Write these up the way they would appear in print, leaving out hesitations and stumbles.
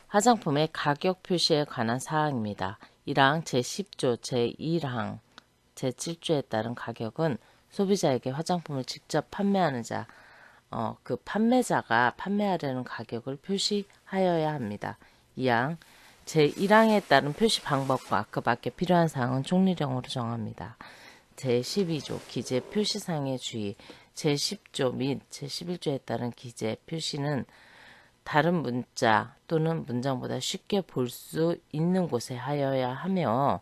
화장품의 가격 표시에 관한 사항입니다. 1항 제10조 제1항 제7조에 따른 가격은 소비자에게 화장품을 직접 판매하는 자, 그 판매자가 판매하려는 가격을 표시하여야 합니다. 2항 제1항에 따른 표시 방법과 그 밖에 필요한 사항은 총리령으로 정합니다. 제12조 기재 표시상의 주의 제10조 및 제11조에 따른 기재 표시는 다른 문자 또는 문장보다 쉽게 볼 수 있는 곳에 하여야 하며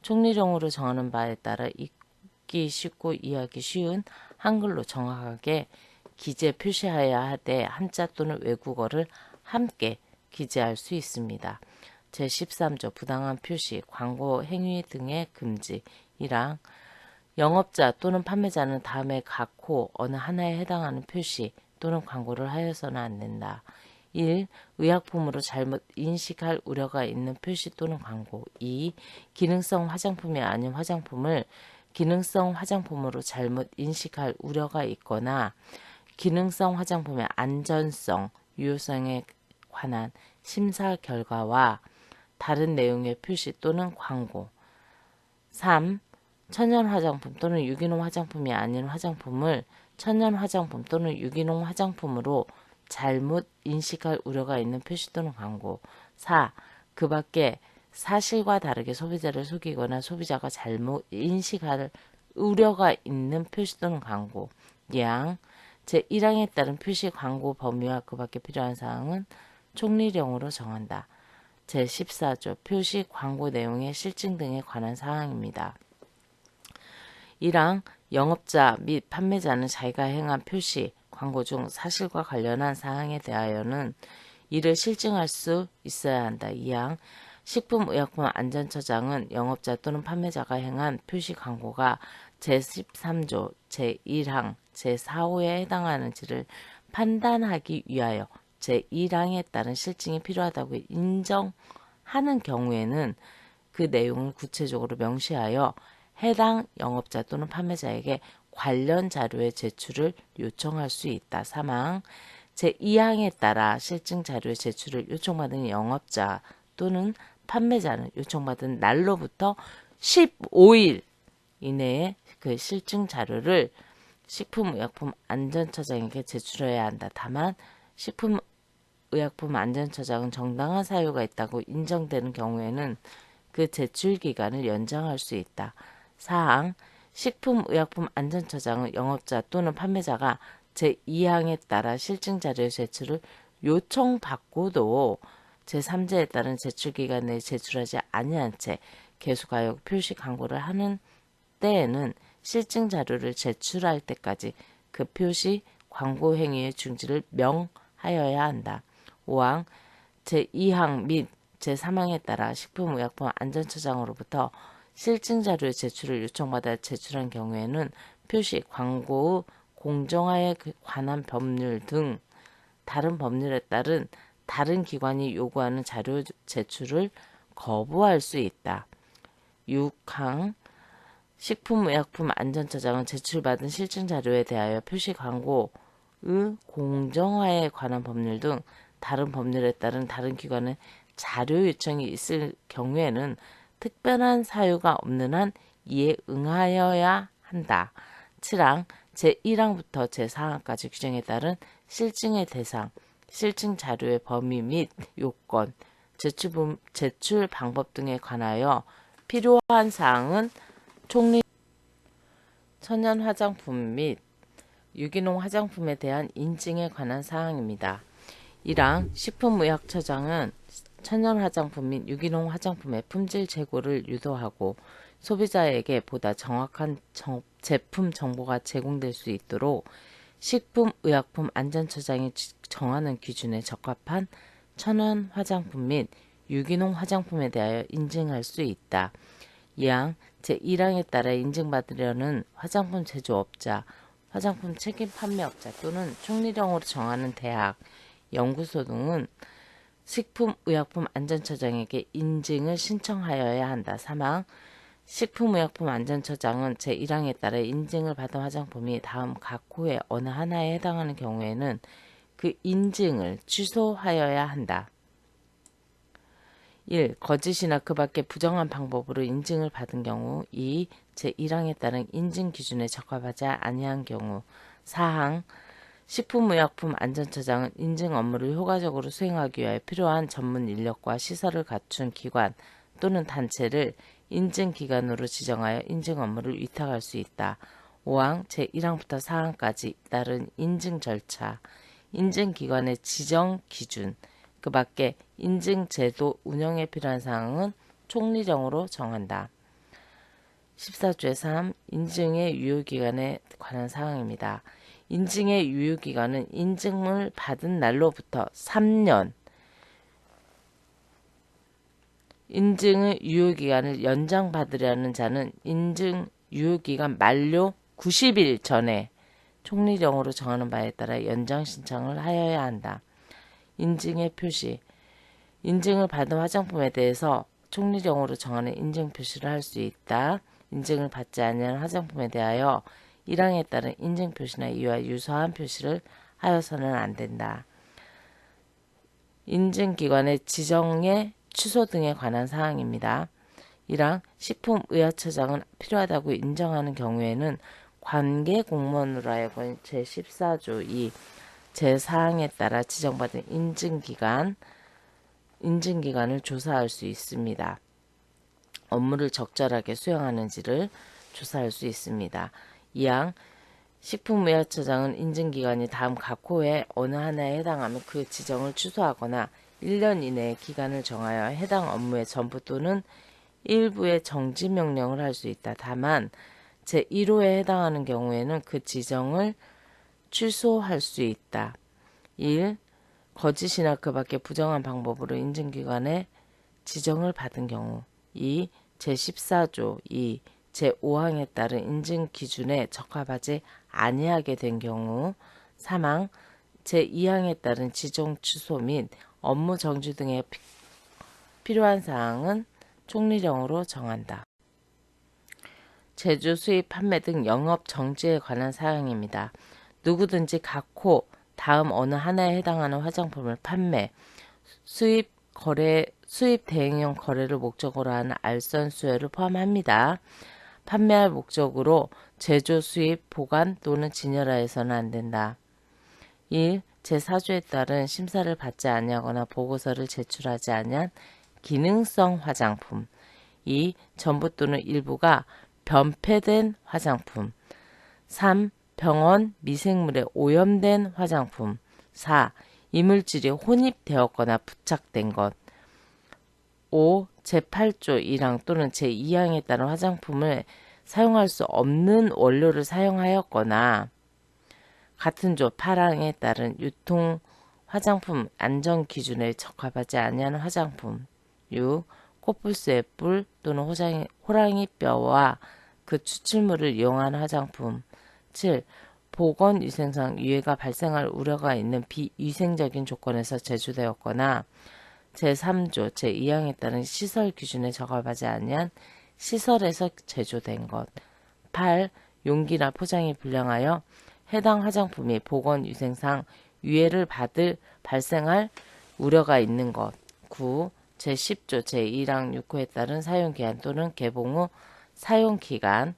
총리령으로 정하는 바에 따라 읽기 쉽고 이해하기 쉬운 한글로 정확하게 기재 표시하여야 하되 한자 또는 외국어를 함께 기재할 수 있습니다. 제13조 부당한 표시, 광고 행위 등의 금지 1항 영업자 또는 판매자는 다음에 각호 어느 하나에 해당하는 표시 또는 광고를 하여서는 안 된다. 1. 의약품으로 잘못 인식할 우려가 있는 표시 또는 광고 2. 기능성 화장품이 아닌 화장품을 기능성 화장품으로 잘못 인식할 우려가 있거나 기능성 화장품의 안전성, 유효성에 관한 심사 결과와 다른 내용의 표시 또는 광고 3. 천연 화장품 또는 유기농 화장품이 아닌 화장품을 천연 화장품 또는 유기농 화장품으로 잘못 인식할 우려가 있는 표시 또는 광고 4. 그 밖에 사실과 다르게 소비자를 속이거나 소비자가 잘못 인식할 우려가 있는 표시 또는 광고 예항 제1항에 따른 표시 광고 범위와 그 밖에 필요한 사항은 총리령으로 정한다. 제14조 표시 광고 내용의 실증 등에 관한 사항입니다. 1항 영업자 및 판매자는 자기가 행한 표시, 광고 중 사실과 관련한 사항에 대하여는 이를 실증할 수 있어야 한다. 2항 식품의약품안전처장은 영업자 또는 판매자가 행한 표시 광고가 제13조 제1항 제4호에 해당하는지를 판단하기 위하여 제1항에 따른 실증이 필요하다고 인정하는 경우에는 그 내용을 구체적으로 명시하여 해당 영업자 또는 판매자에게 관련 자료의 제출을 요청할 수 있다. 3항 제2항에 따라 실증 자료의 제출을 요청받은 영업자 또는 판매자는 요청받은 날로부터 15일 이내에 그 실증 자료를 식품의약품안전처장에게 제출해야 한다. 다만 식품의약품안전처장은 정당한 사유가 있다고 인정되는 경우에는 그 제출 기간을 연장할 수 있다. 4항 식품의약품안전처장은 영업자 또는 판매자가 제2항에 따라 실증 자료의 제출을 요청받고도 제3제에 따른 제출기간 내에 제출하지 아니한 채 계속하여 표시 광고를 하는 때에는 실증 자료를 제출할 때까지 그 표시 광고 행위의 중지를 명하여야 한다. 5항 제2항 및 제3항에 따라 식품의약품안전처장으로부터 실증 자료의 제출을 요청받아 제출한 경우에는 표시 광고의 공정화에 관한 법률 등 다른 법률에 따른 다른 기관이 요구하는 자료 제출을 거부할 수 있다. 6항 식품의약품안전처장은 제출받은 실증 자료에 대하여 표시 광고의 공정화에 관한 법률 등 다른 법률에 따른 다른 기관의 자료 요청이 있을 경우에는 특별한 사유가 없는 한 이에 응하여야 한다. 7항 제1항부터 제4항까지 규정에 따른 실증의 대상, 실증 자료의 범위 및 요건, 제출 방법 등에 관하여 필요한 사항은 총리 천연 화장품 및 유기농 화장품에 대한 인증에 관한 사항입니다. 1항 식품의약처장은 천연 화장품 및 유기농 화장품의 품질 제고를 유도하고 소비자에게 보다 정확한 제품 정보가 제공될 수 있도록 식품의약품안전처장이 정하는 기준에 적합한 천연 화장품 및 유기농 화장품에 대하여 인증할 수 있다. 2항 제1항에 따라 인증받으려는 화장품 제조업자, 화장품 책임 판매업자 또는 총리령으로 정하는 대학, 연구소 등은 식품의약품안전처장에게 인증을 신청하여야 한다. 3항 식품의약품안전처장은 제1항에 따라 인증을 받은 화장품이 다음 각 호의 어느 하나에 해당하는 경우에는 그 인증을 취소하여야 한다. 1. 거짓이나 그 밖의 부정한 방법으로 인증을 받은 경우. 2. 제1항에 따른 인증 기준에 적합하지 아니한 경우. 4항 식품의약품안전처장은 인증 업무를 효과적으로 수행하기 위하여 필요한 전문 인력과 시설을 갖춘 기관 또는 단체를 인증기관으로 지정하여 인증 업무를 위탁할 수 있다. 5항 제1항부터 4항까지 따른 인증 절차, 인증기관의 지정 기준, 그 밖에 인증제도 운영에 필요한 사항은 총리령으로 정한다. 14조의 3. 인증의 유효기간에 관한 사항입니다. 인증의 유효기간은 인증을 받은 날로부터 3년, 인증의 유효기간을 연장받으려는 자는 인증 유효기간 만료 90일 전에 총리령으로 정하는 바에 따라 연장 신청을 하여야 한다. 인증의 표시. 인증을 받은 화장품에 대해서 총리령으로 정하는 인증 표시를 할 수 있다. 인증을 받지 아니한 화장품에 대하여 1항에 따른 인증 표시나 이와 유사한 표시를 하여서는 안 된다. 인증기관의 지정의 취소 등에 관한 사항입니다. 1항 식품의약처장은 필요하다고 인정하는 경우에는 관계 공무원으로 하여금 제14조 2 제4항에 따라 지정받은 인증기관을 조사할 수 있습니다. 업무를 적절하게 수행하는지를 조사할 수 있습니다. 2항 식품의약처장은 인증기관이 다음 각 호에 어느 하나에 해당하면 그 지정을 취소하거나 1년 이내의 기간을 정하여 해당 업무의 전부 또는 일부의 정지 명령을 할 수 있다. 다만 제1호에 해당하는 경우에는 그 지정을 취소할 수 있다. 1. 거짓이나 그 밖의 부정한 방법으로 인증기관에 지정을 받은 경우. 2. 제14조 2. 제5항에 따른 인증 기준에 적합하지 아니하게 된 경우. 3항 제2항에 따른 지정 취소 및 업무 정지 등의 필요한 사항은 총리령으로 정한다. 제조, 수입, 판매 등 영업 정지에 관한 사항입니다. 누구든지 각 호 다음 어느 하나에 해당하는 화장품을 판매, 수입 대행용 거래를 목적으로 하는 알선 수여를 포함합니다. 판매할 목적으로 제조, 수입, 보관 또는 진열하여서는 안 된다. 1. 제4조에 따른 심사를 받지 아니하거나 보고서를 제출하지 아니한 기능성 화장품. 2. 전부 또는 일부가 변폐된 화장품. 3. 병원 미생물에 오염된 화장품. 4. 이물질이 혼입되었거나 부착된 것. 5. 제8조 1항 또는 제2항에 따른 화장품을 사용할 수 없는 원료를 사용하였거나 같은 조 8항에 따른 유통 화장품 안전 기준에 적합하지 아니하는 화장품. 6. 코뿔소의 뿔 또는 호랑이 뼈와 그 추출물을 이용한 화장품. 7. 보건위생상 유해가 발생할 우려가 있는 비위생적인 조건에서 제조되었거나 제3조 제2항에 따른 시설 기준에 적합하지 아니한 시설에서 제조된 것. 8. 용기나 포장이 불량하여 해당 화장품이 보건위생상 유해를 발생할 우려가 있는 것. 9. 제10조 제1항 6호에 따른 사용기한 또는 개봉 후 사용기간,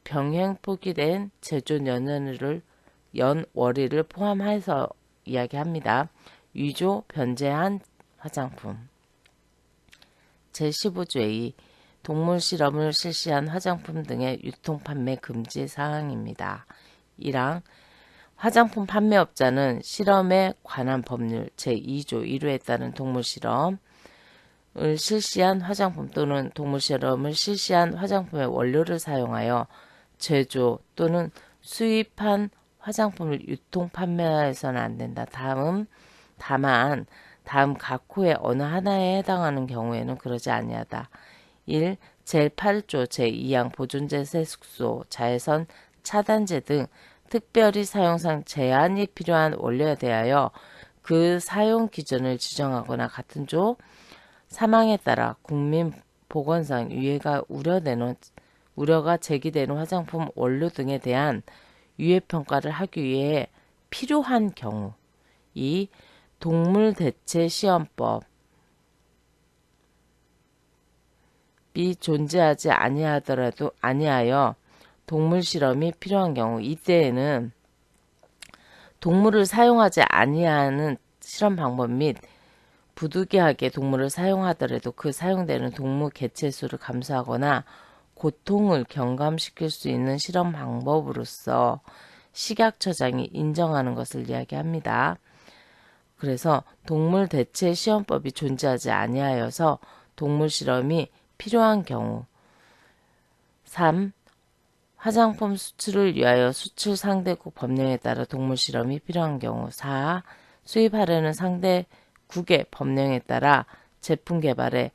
병행 포기된 제조 연월일을 포함해서 이야기합니다. 위조 변제한 화장품. 제15조 의 동물 실험을 실시한 화장품 등의 유통 판매 금지 사항입니다. 1항 화장품 판매업자는 실험에 관한 법률 제2조 1호에 따른 동물 실험을 실시한 화장품 또는 동물 실험을 실시한 화장품의 원료를 사용하여 제조 또는 수입한 화장품을 유통 판매해서는 안 된다. 다만 다음 각 호의 어느 하나에 해당하는 경우에는 그러지 아니하다. 1. 제8조 제2항 보존제세 숙소, 자외선 차단제 등 특별히 사용상 제한이 필요한 원료에 대하여 그 사용 기준을 지정하거나 같은 조 3항에 따라 국민 보건상 유해가 우려가 제기되는 화장품 원료 등에 대한 유해 평가를 하기 위해 필요한 경우. 2. 동물 대체 시험법 존재하지 아니하여 동물 실험이 필요한 경우, 이때에는 동물을 사용하지 아니하는 실험 방법 및 부득이하게 동물을 사용하더라도 그 사용되는 동물 개체 수를 감소하거나 고통을 경감시킬 수 있는 실험 방법으로서 식약처장이 인정하는 것을 이야기합니다. 그래서 동물 대체 시험법이 존재하지 아니하여서 동물 실험이 필요한 경우. 3. 화장품 수출을 위하여 수출 상대국 법령에 따라 동물 실험이 필요한 경우. 4. 수입하려는 상대국의 법령에 따라 제품 개발에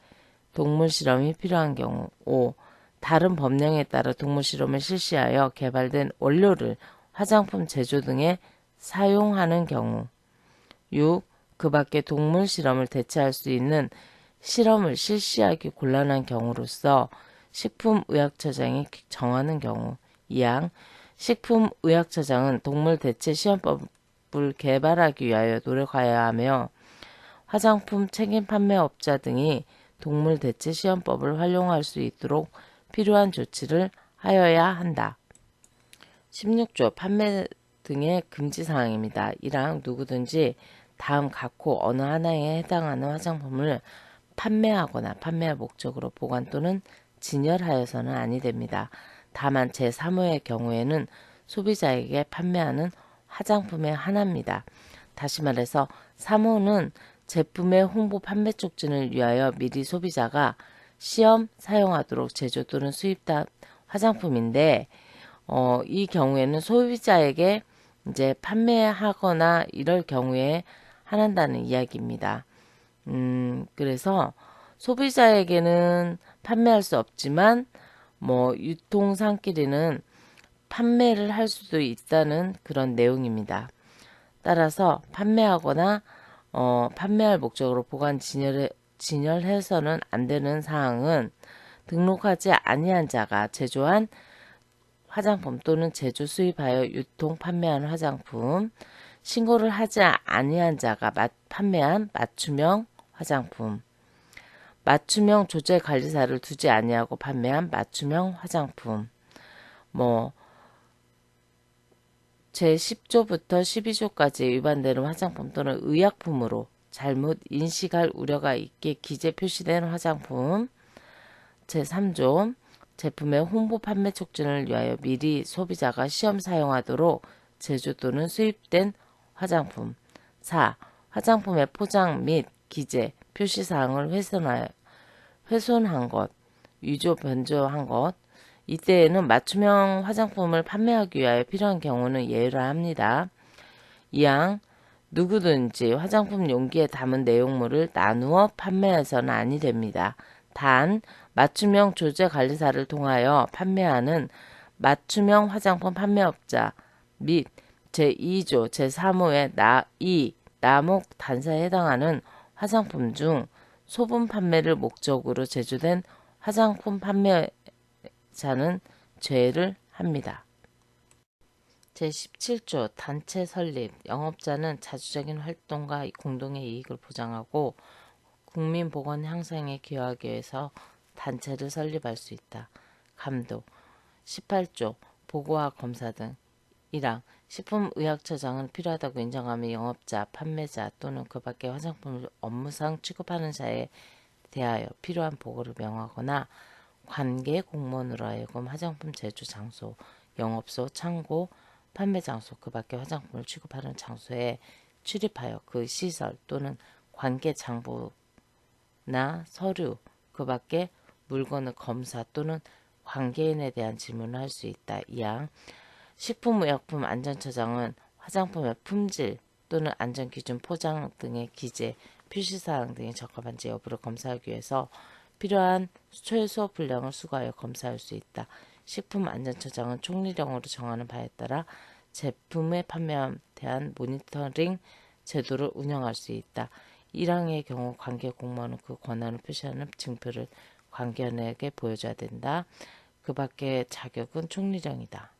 동물 실험이 필요한 경우. 5. 다른 법령에 따라 동물 실험을 실시하여 개발된 원료를 화장품 제조 등에 사용하는 경우. 6. 그 밖에 동물 실험을 대체할 수 있는 실험을 실시하기 곤란한 경우로서 식품의약처장이 정하는 경우. 2항 식품의약처장은 동물 대체 시험법을 개발하기 위하여 노력하여야 하며 화장품 책임 판매업자 등이 동물 대체 시험법을 활용할 수 있도록 필요한 조치를 하여야 한다. 16조 판매 등의 금지사항입니다. 1항 누구든지 다음 각호 어느 하나에 해당하는 화장품을 판매하거나 판매할 목적으로 보관 또는 진열하여서는 아니 됩니다. 다만 제3호의 경우에는 소비자에게 판매하는 화장품의 하나입니다. 다시 말해서 3호는 제품의 홍보 판매 촉진을 위하여 미리 소비자가 시험 사용하도록 제조 또는 수입한 화장품인데 이 경우에는 소비자에게 이제 판매하거나 이럴 경우에 한다는 이야기입니다. 그래서 소비자에게는 판매할 수 없지만 유통상끼리는 판매를 할 수도 있다는 그런 내용입니다. 따라서 판매하거나 판매할 목적으로 보관 진열해서는 안 되는 사항은 등록하지 아니한 자가 제조한 화장품 또는 제조 수입하여 유통 판매한 화장품, 신고를 하지 아니한 자가 판매한 맞춤형 화장품, 맞춤형 조제관리사를 두지 아니하고 판매한 맞춤형 화장품, 제10조부터 12조까지 위반되는 화장품 또는 의약품으로 잘못 인식할 우려가 있게 기재 표시된 화장품. 제3조 제품의 홍보 판매 촉진을 위하여 미리 소비자가 시험 사용하도록 제조 또는 수입된 화장품. 4. 화장품의 포장 및 기재, 표시사항을 훼손한 것, 위조, 변조한 것. 이때에는 맞춤형 화장품을 판매하기 위하여 필요한 경우는 예외를 합니다. 2항 누구든지 화장품 용기에 담은 내용물을 나누어 판매해서는 아니 됩니다. 단 맞춤형 조제관리사를 통하여 판매하는 맞춤형 화장품 판매업자 및 제2조 제3호의 나목 단서에 해당하는 화장품 중 소분 판매를 목적으로 제조된 화장품 판매자는 제외를 합니다. 제17조 단체 설립 영업자는 자주적인 활동과 공동의 이익을 보장하고 국민 보건 향상에 기여하기 위해서 단체를 설립할 수 있다. 감독 18조 보고와 검사 등 1항 식품의약처장은 필요하다고 인정하면 영업자, 판매자 또는 그 밖의 화장품을 업무상 취급하는 자에 대하여 필요한 보고를 명하거나 관계 공무원으로 하여금 화장품 제조 장소, 영업소, 창고, 판매 장소, 그 밖의 화장품을 취급하는 장소에 출입하여 그 시설 또는 관계 장부나 서류, 그 밖의 물건을 검사 또는 관계인에 대한 질문을 할 수 있다. 2항 식품의약품 안전처장은 화장품의 품질 또는 안전기준 포장 등의 기재, 표시사항 등이 적합한지 여부를 검사하기 위해서 필요한 최소 분량을 수거하여 검사할 수 있다. 식품안전처장은 총리령으로 정하는 바에 따라 제품의 판매에 대한 모니터링 제도를 운영할 수 있다. 1항의 경우 관계 공무원은 그 권한을 표시하는 증표를 관계원에게 보여줘야 된다. 그 밖의 자격은 총리령이다.